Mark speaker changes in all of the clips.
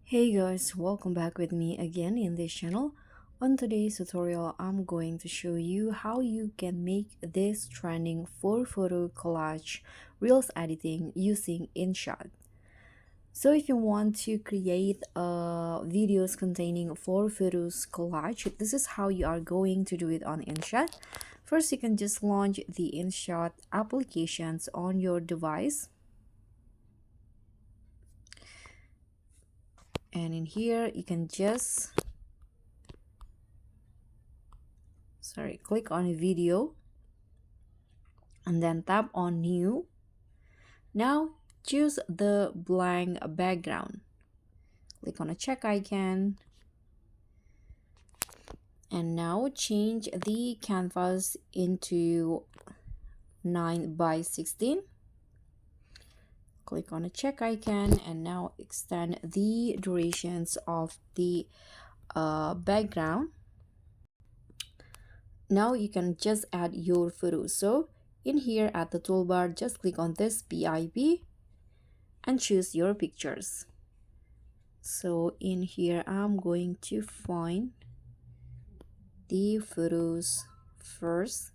Speaker 1: Hey guys, welcome back with me again in this channel. On today's tutorial, I'm going to show you how you can make this trending 4-photo collage reels editing using InShot. So if you want to create videos containing 4 photos collage, this is how you are going to do it on InShot. First, you can just launch the InShot applications on your device. And in here, you can just click on a video and then tap on new. Now choose the blank background, click on a check icon, and now change the canvas into 9:16. Click on a check icon and now extend the durations of the background. Now you can just add your photos. So in here at the toolbar, just click on this BIP and choose your pictures. So in here, I'm going to find the photos first.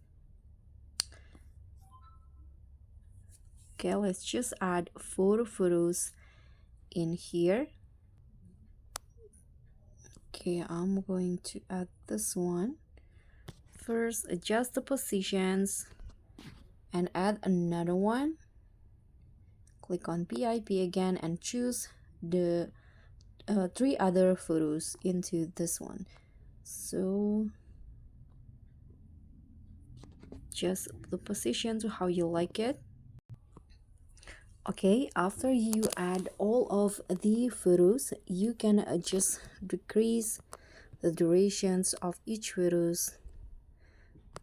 Speaker 1: Okay, let's just add 4 photos in here. Okay, I'm going to add this one. First, adjust the positions and add another one. Click on BIP again and choose the 3 other photos into this one. So just the position to how you like it. Okay, after you add all of the photos, you can just decrease the durations of each photos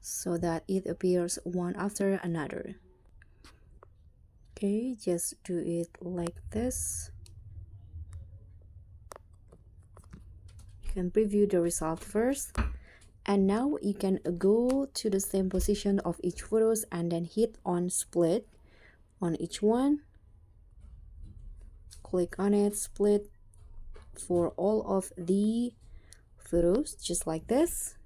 Speaker 1: so that it appears one after another. Okay, just do it like this. You can preview the result first, and now you can go to the same position of each photos and then hit on split on each one. Click on it, split for all of the photos just like this.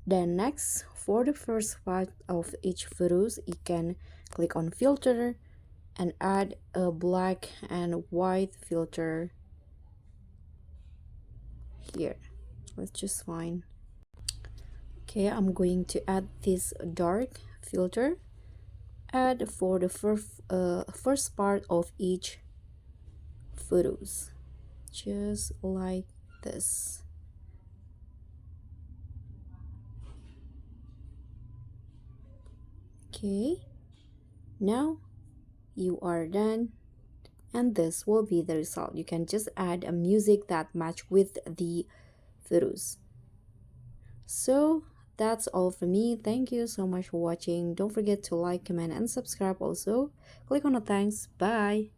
Speaker 1: Then next, for the first part of each photos, you can click on filter and add a black and white filter here. Let's just find. Okay, I'm going to add this dark filter. Add for the first part of each photos, just like this. Okay, now you are done, and this will be the result. You can just add a music that match with the photos. So that's all for me. Thank you so much for watching. Don't forget to like, comment, and subscribe. Also click on the thanks. Bye.